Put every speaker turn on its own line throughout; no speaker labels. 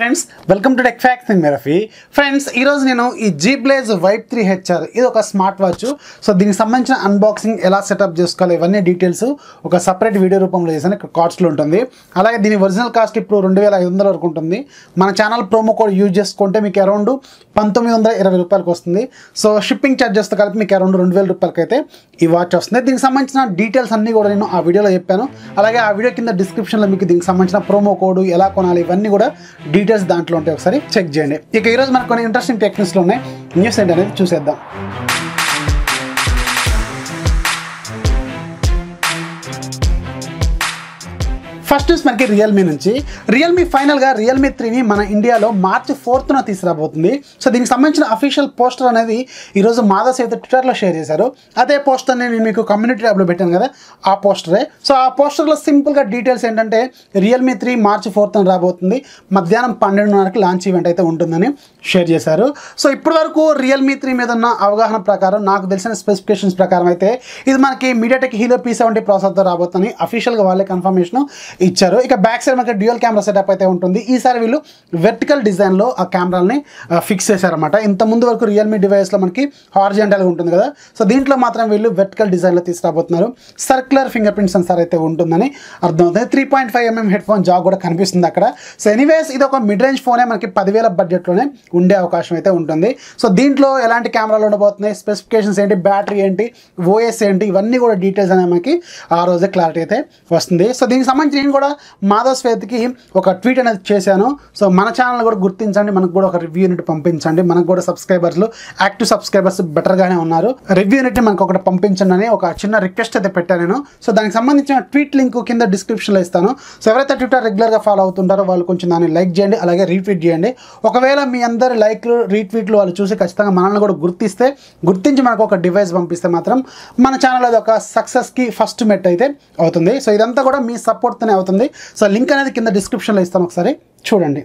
Friends welcome to tech facts నేను Rafi. Friends ఈరోజు నేను ఈ జీబ్లేజ్ వైప్ 3 HR ఇది ఒక స్మార్ట్ వాచ్. సో దీనికి సంబంధించిన అన్బాక్సింగ్ ఎలా సెటప్ చేసుకోవాలి ఇవన్నీ డీటెయిల్స్ ఒక సపరేట్ వీడియో రూపంలో చేశాను. ఇక్కడ కాస్ట్లో ఉంటుంది. అలాగే దీని ఒరిజినల్ కాస్ట్ ఇప్పుడు 2500 వరకు ఉంటుంది. మన ఛానల్ ప్రోమో కోడ్ యూజ్ చేసుకుంటే మీకు అరౌండ్ 1920 రూపాయలకు వస్తుంది. సో షిప్పింగ్ ఛార్జెస్తో కలిపి మీకు అరౌండ్ 2000 రూపాయలకి అయితే ఈ వాచ్ వస్తుంది. దీనికి సంబంధించిన డీటెయిల్స్ అన్నీ కూడా నేను ఆ వీడియోలో చెప్పాను. అలాగే ఆ వీడియో కింద డిస్క్రిప్షన్లో మీకు దీనికి సంబంధించిన ప్రోమో కోడ్ ఎలా కొనాలి ఇవన్నీ కూడా డీటెయిల్స్ దాంట్లో ఉంటాయి. ఒకసారి చెక్ చేయండి. ఇక ఈరోజు మనకు కొన్ని ఇంట్రెస్టింగ్ టెక్నిక్స్లో ఉన్నాయి. న్యూస్ ఏంటి అనేది చూసేద్దాం. ఫస్ట్ న్యూస్ మనకి రియల్మీ నుంచి. రియల్మీ ఫైనల్గా రియల్మీ 3ని మన ఇండియాలో మార్చి 4న తీసుకురాబోతుంది. సో దీనికి సంబంధించిన అఫీషియల్ పోస్టర్ అనేది ఈరోజు మాధవ్ అయితే ట్విట్టర్లో షేర్ చేశారు. అదే పోస్టర్ని నేను మీకు కమ్యూనిటీ ట్యాబ్లో పెట్టాను కదా, ఆ పోస్టరే. సో ఆ పోస్టర్లో సింపుల్గా డీటెయిల్స్ ఏంటంటే రియల్మీ 3 మార్చి 4న రాబోతుంది, మధ్యాహ్నం 12:30కి లాంచ్ ఈవెంట్ అయితే ఉంటుందని షేర్ చేశారు. సో ఇప్పటి వరకు రియల్మీ 3 మీద ఉన్న అవగాహన ప్రకారం నాకు తెలిసిన స్పెసిఫికేషన్స్ ప్రకారం అయితే ఇది మనకి మీడియాటెక్ హీలో P70 ప్రాసెసర్తో రాబోతుందని అఫీషియల్గా వాళ్ళే కన్ఫర్మేషన్ ఇచ్చారు. ఇక బ్యాక్ సైడ్ మనకి డ్యూయల్ కెమెరా సెటప్ అయితే ఉంటుంది. ఈసారి వీళ్ళు వెర్టికల్ డిజైన్లో ఆ కెమెరాలని ఫిక్స్ చేశారన్నమాట. ఇంత ముందు వరకు రియల్మీ డివైస్లో మనకి హారిజాంటల్గా ఉంటుంది కదా, సో దీంట్లో మాత్రం వీళ్ళు వెర్టికల్ డిజైన్లో తీసుకురాబోతున్నారు. సర్క్యులర్ ఫింగర్ ప్రింట్ సెన్సార్ అయితే ఉంటుందని అర్థమవుతుంది. 3.5mm హెడ్ ఫోన్ జాక్ కూడా కనిపిస్తుంది అక్కడ. సో ఎనీవేస్ ఇది ఒక మిడ్ రేంజ్ ఫోనే, మనకి 10,000 బడ్జెట్లోనే ఉండే అవకాశం అయితే ఉంటుంది. సో దీంట్లో ఎలాంటి కెమెరాలు ఉండబోతున్నాయి, స్పెసిఫికేషన్స్ ఏంటి, బ్యాటరీ ఏంటి, ఓఎస్ ఏంటి, ఇవన్నీ కూడా డీటెయిల్స్ అనేవి మనకి ఆ రోజే క్లారిటీ అయితే వస్తుంది. సో దీనికి సంబంధించి నేను కూడా మాధవ్ శ్వేత్కి ఒక ట్వీట్ అనేది చేశాను. సో మన ఛానల్ కూడా గుర్తించండి, మనకు కూడా ఒక రివ్యూ యూనిట్ పంపించండి. మనకు కూడా సబ్స్క్రైబర్లు యాక్టివ్ సబ్స్క్రైబర్స్ బెటర్గానే ఉన్నారు. రివ్యూ యూనిట్ని మనకు ఒకటి పంపించండి అని ఒక చిన్న రిక్వెస్ట్ అయితే పెట్టాను నేను. సో దానికి సంబంధించిన ట్వీట్ లింక్ కింద డిస్క్రిప్షన్లో ఇస్తాను. సో ఎవరైతే ట్విట్టర్ రెగ్యులర్గా ఫాలో అవుతుంటారో వాళ్ళు కొంచెం దాన్ని లైక్ చేయండి, అలాగే రీట్వీట్ చేయండి. ఒకవేళ మీ అందరి లైక్లు రీట్వీట్లు వాళ్ళు చూసి ఖచ్చితంగా మనల్ని కూడా గుర్తించి మనకు ఒక డివైస్ పంపిస్తే మాత్రం మన ఛానల్ అది ఒక సక్సెస్కి ఫస్ట్ మెట్ అయితే అవుతుంది. సో ఇదంతా కూడా మీ సపోర్ట్తోనే అవుతుంది. సో లింక్ అనేది కింద డిస్క్రిప్షన్లో ఇస్తాను, ఒకసారి చూడండి.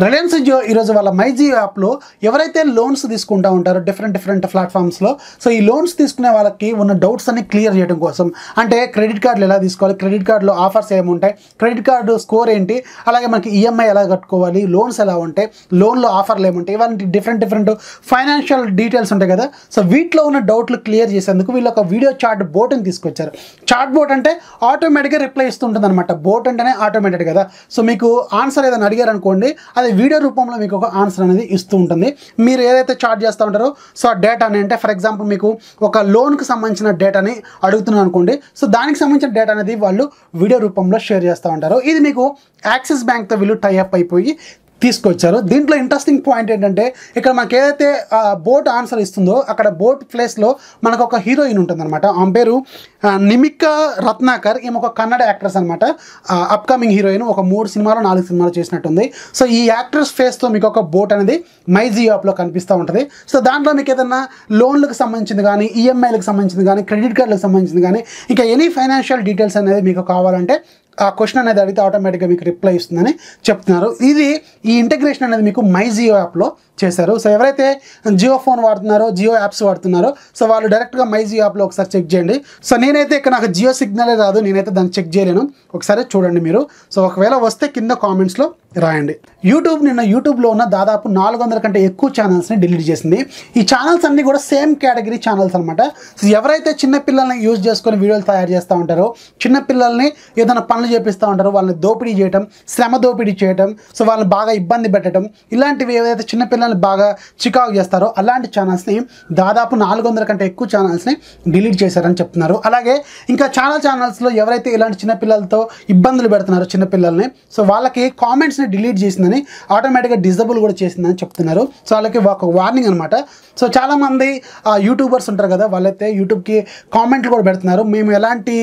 రిలయన్స్ జియో ఈరోజు వాళ్ళ మై జియో యాప్లో ఎవరైతే లోన్స్ తీసుకుంటూ ఉంటారో డిఫరెంట్ ప్లాట్ఫామ్స్లో, సో ఈ లోన్స్ తీసుకునే వాళ్ళకి ఉన్న డౌట్స్ అన్ని క్లియర్ చేయడం కోసం, అంటే క్రెడిట్ కార్డులు ఎలా తీసుకోవాలి, క్రెడిట్ కార్డులో ఆఫర్స్ ఏముంటాయి, క్రెడిట్ కార్డు స్కోర్ ఏంటి, అలాగే మనకి ఈఎంఐ ఎలా కట్టుకోవాలి, లోన్స్ ఎలా ఉంటాయి, లోన్లో ఆఫర్లు ఏముంటాయి, ఇవన్నీ డిఫరెంట్ ఫైనాన్షియల్ డీటెయిల్స్ ఉంటాయి కదా. సో వీటిలో ఉన్న డౌట్లు క్లియర్ చేసేందుకు వీళ్ళు ఒక వీడియో చాట్ బోట్ని తీసుకొచ్చారు. చాట్ బోట్ అంటే ఆటోమేటిక్గా రిప్లై ఇస్తుంటుంది అనమాట. బోట్ అంటేనే ఆటోమేటెడ్ కదా. సో మీకు ఆన్సర్ ఏదైనా అడిగారు అనుకోండి, అది వీడియో రూపంలో మీకు ఒక ఆన్సర్ అనేది ఇస్తూ ఉంటుంది. మీరు ఏదైతే చార్జ్ చేస్తూ ఉంటారో సో ఆ డేటాని, అంటే ఫర్ ఎగ్జాంపుల్ మీకు ఒక లోన్కి సంబంధించిన డేటాని అడుగుతున్నారు అనుకోండి, సో దానికి సంబంధించిన డేటా అనేది వాళ్ళు వీడియో రూపంలో షేర్ చేస్తూ ఉంటారు. ఇది మీకు యాక్సిస్ బ్యాంక్తో వీళ్ళు టైఅప్ అయిపోయి తీసుకొచ్చారు. దీంట్లో ఇంట్రెస్టింగ్ పాయింట్ ఏంటంటే ఇక్కడ మనకి ఏదైతే బోట్ ఆన్సర్ ఇస్తుందో అక్కడ బోట్ ప్లేస్లో మనకు ఒక హీరోయిన్ ఉంటుందన్నమాట. ఆమె పేరు నిమికా రత్నాకర్. ఈమె ఒక కన్నడ యాక్ట్రెస్ అనమాట. అప్కమింగ్ హీరోయిన్, ఒక 3 సినిమాలు 4 సినిమాలు చేసినట్టుంది. సో ఈ యాక్ట్రెస్ ఫేస్తో మీకు ఒక బోట్ అనేది మై జియో యాప్లో కనిపిస్తూ ఉంటుంది. సో దాంట్లో మీకు ఏదైనా లోన్లకు సంబంధించింది కానీ, ఈఎంఐలకు సంబంధించింది కానీ, క్రెడిట్ కార్డులకు సంబంధించింది కానీ, ఇంకా ఎనీ ఫైనాన్షియల్ డీటెయిల్స్ అనేది మీకు కావాలంటే ఆ క్వశ్చన్ అనేది అడిగితే ఆటోమేటిక్గా మీకు రిప్లై ఇస్తుందని చెప్తున్నారు. ఈ ఇంటగ్రేషన్ అనేది మీకు మై జియో యాప్లో చేశారు. సో ఎవరైతే జియో ఫోన్ వాడుతున్నారో, జియో యాప్స్ వాడుతున్నారో, సో వాళ్ళు డైరెక్ట్గా మై జియో యాప్లో ఒకసారి చెక్ చేయండి. సో నేనైతే ఇక్కడ నాకు జియో సిగ్నలే రాదు, నేనైతే దాన్ని చెక్ చేయలేను. ఒకసారి చూడండి మీరు. సో ఒకవేళ వస్తే కింద కామెంట్స్లో రాయండి. నిన్న యూట్యూబ్లో ఉన్న దాదాపు 400 కంటే ఎక్కువ ఛానల్స్ని డిలీట్ చేసింది. ఈ ఛానల్స్ అన్నీ కూడా సేమ్ కేటగిరీ ఛానల్స్ అనమాట. సో ఎవరైతే చిన్నపిల్లల్ని యూజ్ చేసుకొని వీడియోలు తయారు చేస్తూ ఉంటారో, చిన్నపిల్లల్ని ఏదైనా పనులు చేపిస్తూ ఉంటారో, వాళ్ళని దోపిడీ చేయటం, శ్రమ దోపిడీ చేయటం, సో వాళ్ళని బాగా ఇబ్బంది పెట్టడం, ఇలాంటివి ఏవైతే చిన్నపిల్లల్ని బాగా చికాకు చేస్తారో అలాంటి ఛానల్స్ని దాదాపు 400 కంటే ఎక్కువ ఛానల్స్ని డిలీట్ చేశారని చెప్తున్నారు. అలాగే ఇంకా చాలా ఛానల్స్లో ఎవరైతే ఇలాంటి చిన్నపిల్లలతో ఇబ్బందులు పెడుతున్నారో చిన్నపిల్లల్ని, సో వాళ్ళకి కామెంట్స్ని డిలీట్ చేసిందని, ఆటోమేటిక్గా డిజబుల్ కూడా చేసిందని చెప్తున్నారు. సో వాళ్ళకి ఒక వార్నింగ్ అనమాట. సో చాలామంది యూట్యూబర్స్ ఉంటారు కదా, వాళ్ళైతే యూట్యూబ్కి కామెంట్లు కూడా పెడుతున్నారు, మేము ఎలాంటి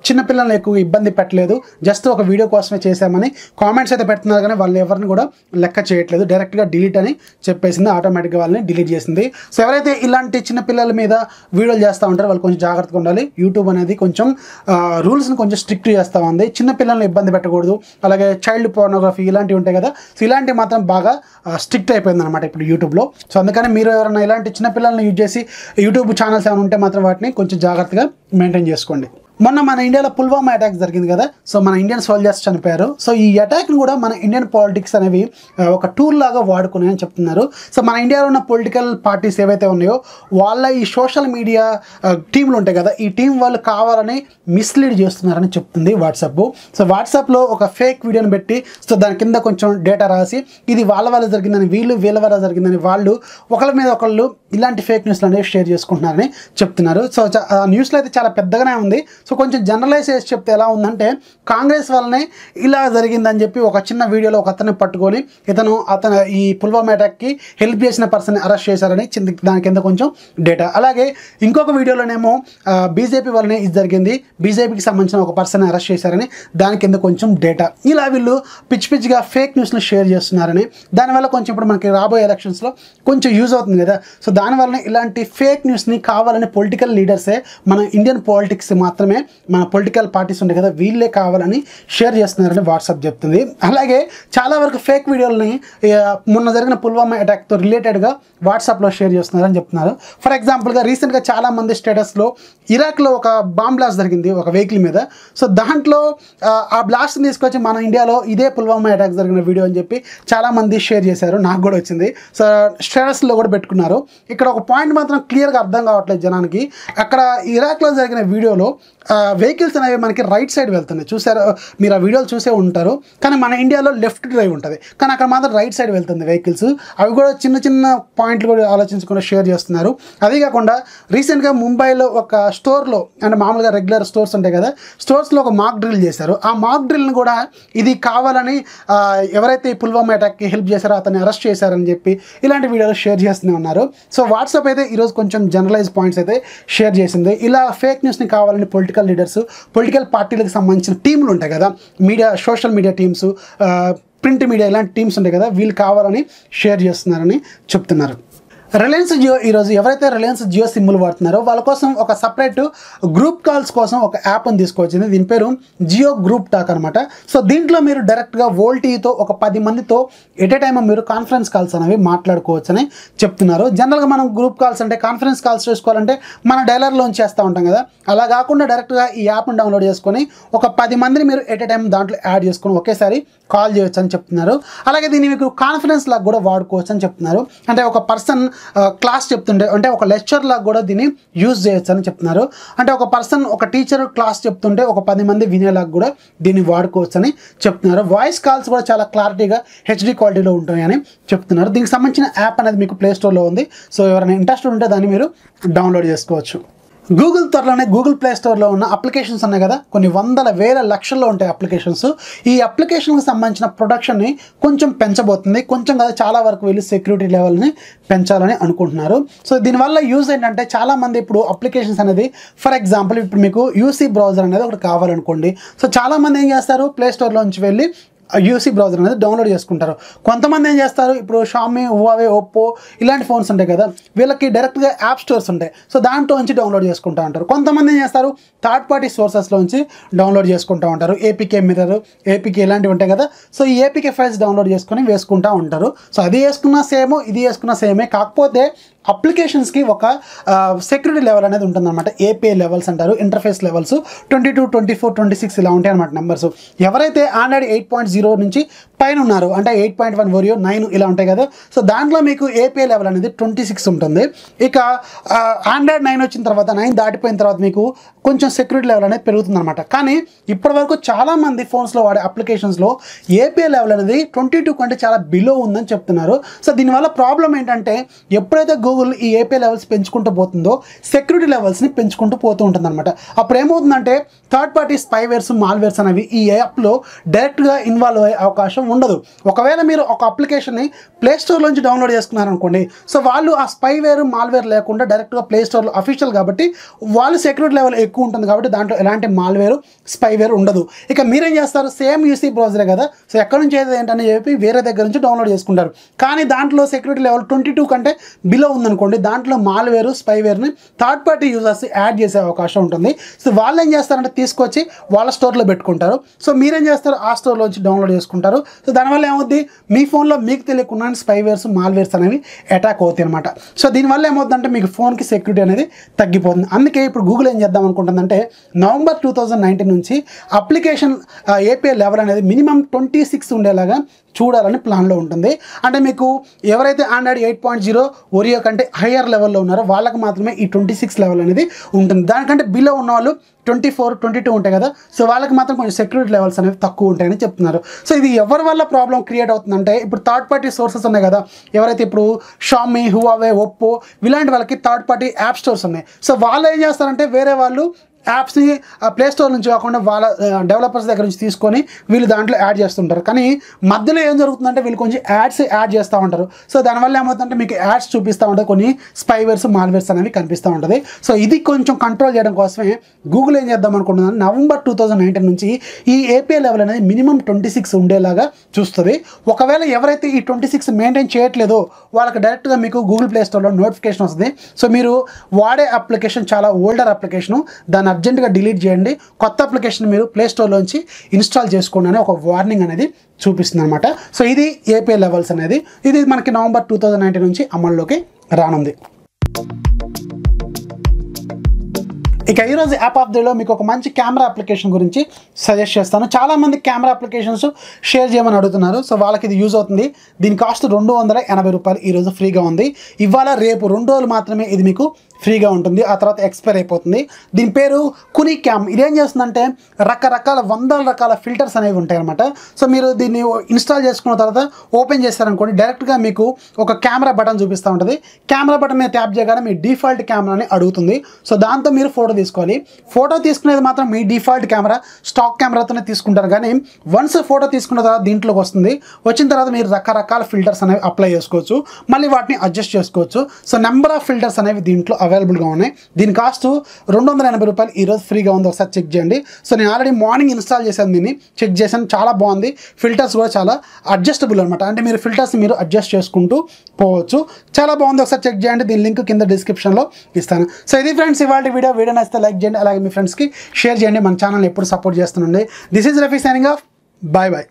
చిన్నపిల్లల్ని ఎక్కువ ఇబ్బంది పెట్టలేదు, జస్ట్ ఒక వీడియో కోసమే చేశామని కామెంట్స్ అయితే పెడుతున్నారు. కానీ వాళ్ళు ఎవరిని కూడా లెక్క చేయట్లేదు, డైరెక్ట్గా డిలీట్ అని చెప్పేసింది, ఆటోమేటిక్గా వాళ్ళని డిలీట్ చేసింది. సో ఎవరైతే ఇలాంటి చిన్నపిల్లల మీద వీడియోలు చేస్తూ ఉంటారో వాళ్ళు కొంచెం జాగ్రత్తగా ఉండాలి. యూట్యూబ్ అనేది కొంచెం రూల్స్ని కొంచెం స్ట్రిక్ట్ చేస్తూ ఉంది. చిన్నపిల్లల్ని ఇబ్బంది పెట్టకూడదు, అలాగే చైల్డ్ పోర్నోగ్రఫీ ఇలాంటివి ఉంటాయి కదా, సో ఇలాంటివి మాత్రం బాగా స్ట్రిక్ట్ అయిపోయింది అనమాట ఇప్పుడు యూట్యూబ్లో. సో అందుకని మీరు ఎవరైనా ఇలాంటి చిన్నపిల్లల్ని యూజ్ చేసి యూట్యూబ్ ఛానల్స్ ఏమైనా ఉంటే మాత్రం వాటిని కొంచెం జాగ్రత్తగా మెయింటైన్ చేసుకోండి. మొన్న మన ఇండియాలో పుల్వామా అటాక్ జరిగింది కదా. సో మన ఇండియన్ సోల్జర్స్ చనిపోయారు. సో ఈ అటాక్ని కూడా మన ఇండియన్ పాలిటిక్స్ అనేవి ఒక టూల్ లాగా వాడుకున్నాయని చెప్తున్నారు. సో మన ఇండియాలో ఉన్న పొలిటికల్ పార్టీస్ ఏవైతే ఉన్నాయో వాళ్ళ ఈ సోషల్ మీడియా టీంలు ఉంటాయి కదా, ఈ టీం వాళ్ళు కావాలని మిస్లీడ్ చేస్తున్నారని చెప్తుంది వాట్సాప్. సో వాట్సాప్లో ఒక ఫేక్ వీడియోని పెట్టి సో దాని కింద కొంచెం డేటా రాసి ఇది వాళ్ళ వల్ల జరిగిందని వీళ్ళ వల్ల జరిగిందని వాళ్ళు ఒకళ్ళ మీద ఒకళ్ళు ఇలాంటి ఫేక్ న్యూస్లు అనేవి షేర్ చేసుకుంటున్నారని చెప్తున్నారు. సో ఆ న్యూస్లో అయితే చాలా పెద్దగానే ఉంది. సో కొంచెం జనరలైజ్ చేసి చెప్తే ఎలా ఉందంటే కాంగ్రెస్ వల్లనే ఇలా జరిగిందని చెప్పి ఒక చిన్న వీడియోలో ఒక అతన్ని పట్టుకొని అతను ఈ పుల్వామా అటాక్కి హెల్ప్ చేసిన పర్సన్ని అరెస్ట్ చేశారని దాని కింద కొంచెం డేటా. అలాగే ఇంకొక వీడియోలోనేమో బీజేపీ వల్లనే ఇది జరిగింది, బీజేపీకి సంబంధించిన ఒక పర్సన్ని అరెస్ట్ చేశారని దాని కింద కొంచెం డేటా. ఇలా వీళ్ళు పిచ్చిగా ఫేక్ న్యూస్ని షేర్ చేస్తున్నారని, దానివల్ల కొంచెం ఇప్పుడు మనకి రాబోయే ఎలక్షన్స్లో కొంచెం యూజ్ అవుతుంది కదా. సో దానివల్ల ఇలాంటి ఫేక్ న్యూస్ని కావాలని పొలిటికల్ లీడర్సే, మన ఇండియన్ పాలిటిక్స్ మాత్రమే, మన పొలిటికల్ పార్టీస్ ఉంటాయి కదా వీళ్ళే కావాలని షేర్ చేస్తున్నారని వాట్సాప్ చెప్తుంది. అలాగే చాలా వరకు ఫేక్ వీడియోలని మొన్న జరిగిన పుల్వామా అటాక్తో రిలేటెడ్గా వాట్సాప్లో షేర్ చేస్తున్నారని చెప్తున్నారు. ఫర్ ఎగ్జాంపుల్గా రీసెంట్గా చాలామంది స్టేటస్లో ఇరాక్లో ఒక బాంబ్ బ్లాస్ట్ జరిగింది ఒక వెహికల్ మీద. సో దాంట్లో ఆ బ్లాస్ట్ని తీసుకొచ్చి మన ఇండియాలో ఇదే పుల్వామా అటాక్ జరిగిన వీడియో అని చెప్పి చాలామంది షేర్ చేశారు, నాకు కూడా వచ్చింది. సో స్టేటస్లో కూడా పెట్టుకున్నారు. ఇక్కడ ఒక పాయింట్ మాత్రం క్లియర్గా అర్థం కావట్లేదు జనానికి. అక్కడ ఇరాక్లో జరిగిన వీడియోలో వెహికల్స్ అనేవి మనకి రైట్ సైడ్ వెళ్తున్నాయి, చూసారు మీరు ఆ వీడియోలు చూసే ఉంటారు. కానీ మన ఇండియాలో లెఫ్ట్ డ్రైవ్ ఉంటుంది, కానీ అక్కడ మాత్రం రైట్ సైడ్ వెళ్తుంది వెహికల్స్. అవి కూడా చిన్న పాయింట్లు కూడా ఆలోచించకుండా షేర్ చేస్తున్నారు. అదే కాకుండా రీసెంట్గా ముంబైలో ఒక స్టోర్లో, అంటే మామూలుగా రెగ్యులర్ స్టోర్స్ ఉంటాయి కదా, స్టోర్స్లో ఒక మాక్ డ్రిల్ చేశారు. ఆ మాక్ డ్రిల్ని కూడా ఇది కావాలని ఎవరైతే ఈ పుల్వామా అటాక్కి హెల్ప్ చేశారో అతన్ని అరెస్ట్ చేశారని చెప్పి ఇలాంటి వీడియోలు షేర్ చేస్తూనే ఉన్నారు. సో వాట్సాప్ అయితే ఈరోజు కొంచెం జనరలైజ్ పాయింట్స్ అయితే షేర్ చేసింది. ఇలా ఫేక్ న్యూస్ని కావాలని పొలిటికల్ లీడర్స్, పొలిటికల్ పార్టీలకు సంబంధించిన టీంలు ఉంటాయి కదా, media, social media teams, print media ఇలాంటి టీమ్స్ ఉంటాయి కదా, వీళ్ళు కావాలని షేర్ చేస్తున్నారని చెప్తున్నారు. రిలయన్స్ జియో ఈరోజు ఎవరైతే రిలయన్స్ జియో సిమ్లు వాడుతున్నారో వాళ్ళ కోసం ఒక సపరేట్ గ్రూప్ కాల్స్ కోసం ఒక యాప్ని తీసుకొచ్చింది. దీని పేరు జియో గ్రూప్ టాక్ అనమాట. సో దీంట్లో మీరు డైరెక్ట్గా వోల్టీతో ఒక 10 మందితో ఎట్ ఏ టైమ్ మీరు కాన్ఫరెన్స్ కాల్స్ అనేవి మాట్లాడుకోవచ్చు అని చెప్తున్నారు. జనరల్గా మనం గ్రూప్ కాల్స్ అంటే కాన్ఫరెన్స్ కాల్స్ చేసుకోవాలంటే మన డైలర్లోంచి చేస్తూ ఉంటాం కదా, అలా కాకుండా డైరెక్ట్గా ఈ యాప్ని డౌన్లోడ్ చేసుకొని ఒక 10 మందిని మీరు ఎట్ ఏ టైం దాంట్లో యాడ్ చేసుకొని ఒకేసారి కాల్ చేయొచ్చు అని చెప్తున్నారు. అలాగే దీన్ని మీకు కాన్ఫరెన్స్ లాగా కూడా వాడుకోవచ్చు అని చెప్తున్నారు. అంటే ఒక పర్సన్ క్లాస్ చెప్తుంటే, అంటే ఒక లెక్చర్ లాగా కూడా దీన్ని యూజ్ చేయొచ్చు అని చెప్తున్నారు. అంటే ఒక పర్సన్, ఒక టీచర్ క్లాస్ చెప్తుంటే ఒక 10 మంది వినేలాగా కూడా దీన్ని వాడుకోవచ్చు అని చెప్తున్నారు. వాయిస్ కాల్స్ కూడా చాలా క్లారిటీగా హెచ్డి క్వాలిటీలో ఉంటాయని చెప్తున్నారు. దీనికి సంబంధించిన యాప్ అనేది మీకు ప్లే స్టోర్లో ఉంది. సో ఎవరైనా ఇంట్రెస్టెడ్ ఉంటే దాన్ని మీరు డౌన్లోడ్ చేసుకోవచ్చు. గూగుల్ త్వరలోనే గూగుల్ ప్లే స్టోర్లో ఉన్న అప్లికేషన్స్ ఉన్నాయి కదా, కొన్ని వందల వేల లక్షల్లో ఉంటాయి అప్లికేషన్స్. ఈ అప్లికేషన్కి సంబంధించిన ప్రొడక్షన్ని కొంచెం పెంచబోతుంది, కొంచెం కదా చాలా వరకు వెళ్ళి సెక్యూరిటీ లెవెల్ని పెంచాలని అనుకుంటున్నారు. సో దీనివల్ల యూజ్ ఏంటంటే చాలామంది ఇప్పుడు అప్లికేషన్స్ అనేది, ఫర్ ఎగ్జాంపుల్ ఇప్పుడు మీకు యూసీ బ్రౌజర్ అనేది ఒకటి కావాలనుకోండి. సో చాలామంది ఏం చేస్తారు, ప్లే స్టోర్లోంచి వెళ్ళి యూసీ బ్రౌజర్ అనేది డౌన్లోడ్ చేసుకుంటారు. కొంతమంది ఏం చేస్తారు, ఇప్పుడు షామీ, హువావే, ఓప్పో ఇలాంటి ఫోన్స్ ఉంటాయి కదా, వీళ్ళకి డైరెక్ట్గా యాప్ స్టోర్స్ ఉంటాయి. సో దాంట్లో నుంచి డౌన్లోడ్ చేసుకుంటూ ఉంటారు. కొంతమంది ఏం చేస్తారు, థర్డ్ పార్టీ సోర్సెస్లోంచి డౌన్లోడ్ చేసుకుంటూ ఉంటారు. ఏపీకే మిర్రర్, ఏపీకే ఇలాంటివి ఉంటాయి కదా. సో ఈ ఏపీకే ఫైల్స్ డౌన్లోడ్ చేసుకొని వేసుకుంటూ ఉంటారు. సో అది వేసుకున్నా సేమ్, ఇది వేసుకున్నా సేమే. కాకపోతే అప్లికేషన్స్కి ఒక సెక్యూరిటీ లెవెల్ అనేది ఉంటుందన్నమాట. ఏపీఐ లెవెల్స్ అంటారు, ఇంటర్ఫేస్ లెవెల్స్ 22, 24, 26 ఇలా ఉంటాయి అన్నమాట నెంబర్స్. ఎవరైతే ఆండ్రాయిడ్ 8.0 నుంచి పైన ఉన్నారు, అంటే 8.1, Oreo 9 ఇలా ఉంటాయి కదా, సో దాంట్లో మీకు ఏపీఐ లెవెల్ అనేది 26 ఉంటుంది. ఇక ఆండ్రాయిడ్ 9 వచ్చిన తర్వాత, 9 దాటిపోయిన తర్వాత మీకు కొంచెం సెక్యూరిటీ లెవెల్ అనేది పెరుగుతుంది అనమాట. కానీ ఇప్పటివరకు చాలామంది ఫోన్స్లో వాడే అప్లికేషన్స్లో ఏపీఐ లెవెల్ అనేది 22 కంటే చాలా బిలో ఉందని చెప్తున్నారు. సో దీనివల్ల ప్రాబ్లం ఏంటంటే, ఎప్పుడైతే గూగుల్ ఈ ఏపీఐ లెవెల్స్ పెంచుకుంటూ పోతుందో సెక్యూరిటీ లెవెల్స్ని పెంచుకుంటూ పోతూ ఉంటుంది అనమాట. అప్పుడు ఏమవుతుందంటే థర్డ్ పార్టీ స్పైవేర్స్, మాల్వేర్స్ అనేవి ఈ యాప్లో డైరెక్ట్గా ఇన్వాల్వ్ అయ్యే అవకాశం ఉండదు. ఒకవేళ మీరు ఒక అప్లికేషన్ని ప్లే స్టోర్లోంచి డౌన్లోడ్ చేసుకున్నారనుకోండి, సో వాళ్ళు ఆ స్పైవేర్, మాల్వేర్ లేకుండా డైరెక్ట్గా ప్లే స్టోర్లో అఫీషియల్ కాబట్టి వాళ్ళు సెక్యూరిటీ లెవెల్ ఎక్కువ ఉంటుంది కాబట్టి దాంట్లో ఎలాంటి మాల్వేర్, స్పైవేర్ ఉండదు. ఇక మీరేం చేస్తారు, సేమ్ యూసీ బ్రౌజరే కదా, సో ఎక్కడి నుంచి అయితే ఏంటని చెప్పి వేరే దగ్గర నుంచి డౌన్లోడ్ చేసుకుంటారు. కానీ దాంట్లో సెక్యూరిటీ లెవెల్ 22 కంటే బిలో ఉందనుకోండి, దాంట్లో మాల్వేర్ స్పైవేర్ని థర్డ్ పార్టీ యూజర్స్ యాడ్ చేసే అవకాశం ఉంటుంది. సో వాళ్ళు ఏం చేస్తారంటే తీసుకొచ్చి వాళ్ళ స్టోర్లో పెట్టుకుంటారు. సో మీరేం చేస్తారు, ఆ స్టోర్లో వచ్చి డౌన్లోడ్ చేసుకుంటారు. సో దానివల్ల ఏమవుద్ది, మీ ఫోన్లో మీకు తెలియకుండా స్పైవేర్స్ మాల్వేర్స్ అనేవి అటాక్ అవుతాయి అనమాట. సో దీనివల్ల ఏమవుతుందంటే మీకు ఫోన్కి సెక్యూరిటీ అనేది తగ్గిపోతుంది. అందుకే ఇప్పుడు గూగుల్ ఏం చేద్దాం అనుకుంటుందంటే నవంబర్ 2019 నుంచి అప్లికేషన్ API లెవెల్ అనేది మినిమం 26 ఉండేలాగా చూడాలని ప్లాన్లో ఉంటుంది. అంటే మీకు ఎవరైతే ఆండ్రాయిడ్ 8.0 ఒరియో కంటే హయ్యర్ లెవెల్లో ఉన్నారో వాళ్ళకి మాత్రమే ఈ 26 లెవెల్ అనేది ఉంటుంది. దానికంటే బిలో ఉన్న వాళ్ళు 24, 22 ఉంటాయి కదా, సో వాళ్ళకి మాత్రం కొంచెం సెక్యూరిటీ లెవెల్స్ అనేవి తక్కువ ఉంటాయని చెప్తున్నారు. సో ఇది ఎవరి వల్ల ప్రాబ్లం క్రియేట్ అవుతుందంటే, ఇప్పుడు థర్డ్ పార్టీ సోర్సెస్ ఉన్నాయి కదా, ఎవరైతే ఇప్పుడు షామీ, హువావే, ఒప్పో ఇలాంటి వాళ్ళకి థర్డ్ పార్టీ యాప్ స్టోర్స్ ఉన్నాయి. సో వాళ్ళు ఏం చేస్తారంటే వేరే వాళ్ళు యాప్స్ని ప్లే స్టోర్ నుంచి కాకుండా వాళ్ళ డెవలపర్స్ దగ్గర నుంచి తీసుకొని వీళ్ళు దాంట్లో యాడ్ చేస్తుంటారు. కానీ మధ్యలో ఏం జరుగుతుందంటే వీళ్ళు కొంచెం యాడ్స్ యాడ్ చేస్తూ ఉంటారు. సో దానివల్ల ఏమవుతుందంటే మీకు యాడ్స్ చూపిస్తూ ఉంటాయి, కొన్ని స్పైవేర్స్ మాల్వేర్స్ అనేవి కనిపిస్తూ ఉంటుంది. సో ఇది కొంచెం కంట్రోల్ చేయడం కోసమే గూగుల్ ఏం చేద్దాం అనుకుంటున్నాను, నవంబర్ 2019 నుంచి ఈ API లెవెల్ అనేది మినిమం 26 ఉండేలాగా చూస్తుంది. ఒకవేళ ఎవరైతే ఈ 26 మెయింటైన్ చేయట్లేదో వాళ్ళకి డైరెక్ట్గా మీకు గూగుల్ ప్లే స్టోర్లో నోటిఫికేషన్ వస్తుంది. సో మీరు వాడే అప్లికేషన్ చాలా ఓల్డర్ అప్లికేషను, దాన్ని అర్జెంటుగా డిలీట్ చేయండి, కొత్త అప్లికేషన్ మీరు ప్లే స్టోర్లోంచి ఇన్స్టాల్ చేసుకోండి అని ఒక వార్నింగ్ అనేది చూపిస్తుంది అనమాట. సో ఇది API లెవెల్స్ అనేది, ఇది మనకి నవంబర్ 2019 నుంచి అమల్లోకి రానుంది. ఇక ఈరోజు యాప్ ఆఫ్ ది డేలో మీకు ఒక మంచి కెమెరా అప్లికేషన్ గురించి సజెస్ట్ చేస్తాను. చాలామంది కెమెరా అప్లికేషన్స్ షేర్ చేయమని అడుగుతున్నారు. సో వాళ్ళకి ఇది యూజ్ అవుతుంది. దీని కాస్ట్ $280 ఈరోజు ఫ్రీగా ఉంది. ఇవాళ రేపు 2 రోజులు మాత్రమే ఇది మీకు ఫ్రీగా ఉంటుంది, ఆ తర్వాత ఎక్స్పైర్ అయిపోతుంది. దీని పేరు కునీ క్యామ్. ఇదేం చేస్తుందంటే రకరకాల వందల రకాల ఫిల్టర్స్ అనేవి ఉంటాయి అనమాట. సో మీరు దీన్ని ఇన్స్టాల్ చేసుకున్న తర్వాత ఓపెన్ చేస్తారనుకోండి, డైరెక్ట్గా మీకు ఒక కెమెరా బటన్ చూపిస్తూ ఉంటుంది. కెమెరా బటన్ మీద ట్యాప్ చేయగానే మీ డిఫాల్ట్ కెమెరాని అడుగుతుంది. సో దాంతో మీరు ఫోటో తీసుకోవాలి. ఫోటో తీసుకునేది మాత్రం మీ డిఫాల్ట్ కెమెరా స్టాక్ కెమెరాతోనే తీసుకుంటారు. కానీ వన్స్ ఫోటో తీసుకున్న తర్వాత దీంట్లోకి వస్తుంది. వచ్చిన తర్వాత మీరు రకరకాల ఫిల్టర్స్ అనేవి అప్లై చేసుకోవచ్చు, మళ్ళీ వాటిని అడ్జస్ట్ చేసుకోవచ్చు. సో నెంబర్ ఆఫ్ ఫిల్టర్స్ అనేవి దీంట్లో అవైలబుల్గా ఉన్నాయి. దీని కాస్ట్ $280 ఈరోజు ఫ్రీగా ఉంది. ఒకసారి చెక్ చేయండి. సో నేను ఆల్రెడీ మార్నింగ్ ఇన్స్టాల్ చేశాను, దీన్ని చెక్ చేశాను, చాలా బాగుంది. ఫిల్టర్స్ కూడా చాలా అడ్జస్టబుల్ అనమాట. అంటే మీరు ఫిల్టర్స్ మీరు అడ్జస్ట్ చేసుకుంటూ పోవచ్చు, చాలా బాగుంది. ఒకసారి చెక్ చేయండి. దీని లింక్ కింద డిస్క్రిప్షన్లో ఇస్తాను. సో ఇది ఫ్రెండ్స్ ఇవాళ వీడియో నచ్చితే లైక్ చేయండి, అలాగే మీ ఫ్రెండ్స్కి షేర్ చేయండి. మన ఛానల్ ఎప్పుడు సపోర్ట్ చేస్తుండండి. This is Rafi signing off. Bye bye.